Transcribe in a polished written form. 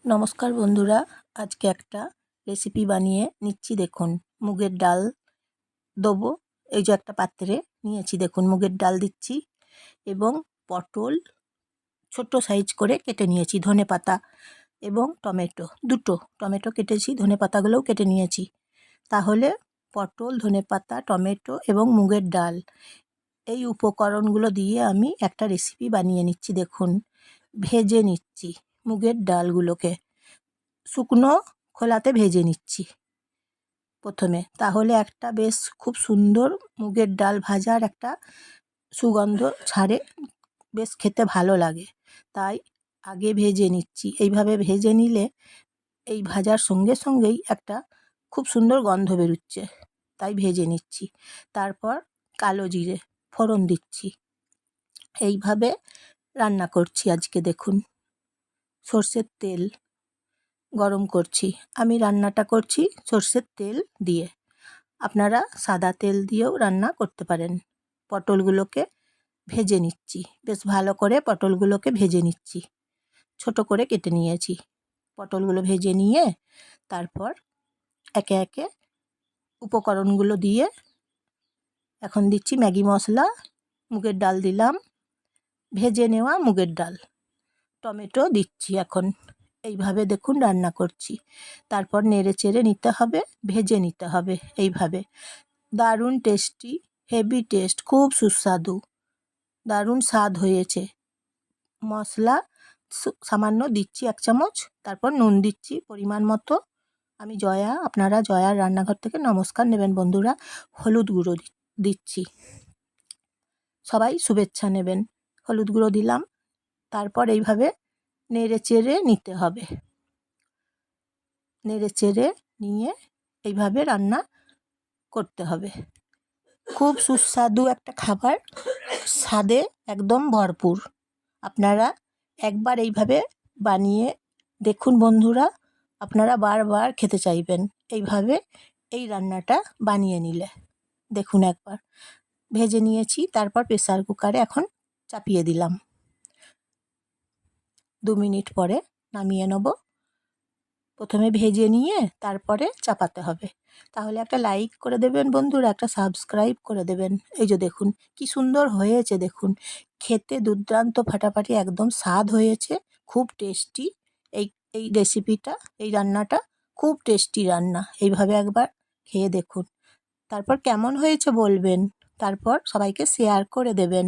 নমস্কার বন্ধুরা, আজকে একটা রেসিপি বানিয়ে নিচ্ছি। দেখুন, মুগের ডাল দেবো। এই যে একটা পাত্রে নিয়েছি, দেখুন মুগের ডাল দিচ্ছি এবং পটল ছোট্ট সাইজ করে কেটে নিয়েছি, ধনেপাতা এবং দুটো টমেটো কেটেছি, ধনেপাতাগুলোও কেটে নিয়েছি। তাহলে পটল, ধনেপাতা, টমেটো এবং মুগের ডাল এই উপকরণগুলো দিয়ে আমি একটা রেসিপি বানিয়ে নিচ্ছি। দেখুন, ভেজে নিচ্ছি মুগের ডালগুলোকে, শুকনো খোলাতে ভেজে নিচ্ছি প্রথমে। তাহলে একটা বেশ খুব সুন্দর মুগের ডাল ভাজার একটা সুগন্ধ ছাড়ে, বেশ খেতে ভালো লাগে। তাই আগে ভেজে নিচ্ছি। এইভাবে ভেজে নিলে এই ভাজার সঙ্গে সঙ্গেই একটা খুব সুন্দর গন্ধ বেরোচ্ছে, তাই ভেজে নিচ্ছি। তারপর কালো জিরে ফোড়ন দিচ্ছি। এইভাবে রান্না করছি আজকে। দেখুন, সর্ষের তেল গরম করছি। আমি রান্নাটা করছি সর্ষের তেল দিয়ে, আপনারা সাদা তেল দিয়েও রান্না করতে পারেন। পটলগুলোকে ভেজে নিচ্ছি, বেশ ভালো করে পটলগুলোকে ভেজে নিচ্ছি। ছোট করে কেটে নিয়েছি পটলগুলো। ভেজে নিয়ে তারপর একে একে উপকরণগুলো দিয়ে এখন দিচ্ছি ম্যাগি মশলা, মুগের ডাল দিলাম, ভেজে নেওয়া মুগের ডাল, টমেটো দিচ্ছি এখন। এইভাবে দেখুন রান্না করছি। তারপর নেড়ে চেড়ে নিতে হবে, ভেজে নিতে হবে। এইভাবে দারুণ টেস্টি, হেভি টেস্ট, খুব সুস্বাদু, দারুণ স্বাদ হয়েছে। মশলা সামান্য দিচ্ছি 1 চামচ, তারপর নুন দিচ্ছি পরিমাণ মতো। আমি জয়া, আপনারা জয়ার রান্নাঘর থেকে নমস্কার নেবেন বন্ধুরা। হলুদ গুঁড়ো দিচ্ছি, সবাই শুভেচ্ছা নেবেন। হলুদ গুঁড়ো দিলাম। তারপর এইভাবে নেড়ে চেড়ে নিতে হবে। নেড়ে চেড়ে নিয়ে এইভাবে রান্না করতে হবে। খুব সুস্বাদু একটা খাবার, স্বাদে একদম ভরপুর। আপনারা একবার এইভাবে বানিয়ে দেখুন বন্ধুরা, আপনারা বারবার খেতে চাইবেন এইভাবে এই রান্নাটা বানিয়ে নিলে। দেখুন, একবার ভেজে নিয়েছি, তারপর প্রেসার কুকারে এখন চাপিয়ে দিলাম। 2 মিনিট পরে নামিয়ে নেব। প্রথমে ভেজে নিয়ে তারপরে চাপাতে হবে। তাহলে একটা লাইক করে দেবেন বন্ধুরা, একটা সাবস্ক্রাইব করে দেবেন। এই যে দেখুন কি সুন্দর হয়েছে, দেখুন খেতে দুর্দান্ত ফাটাফাটি একদম স্বাদ হয়েছে, খুব টেস্টি। এই এই রেসিপিটা, এই রান্নাটা খুব টেস্টি রান্না। এইভাবে একবার খেয়ে দেখুন, তারপর কেমন হয়েছে বলবেন, তারপর সবাইকে শেয়ার করে দেবেন।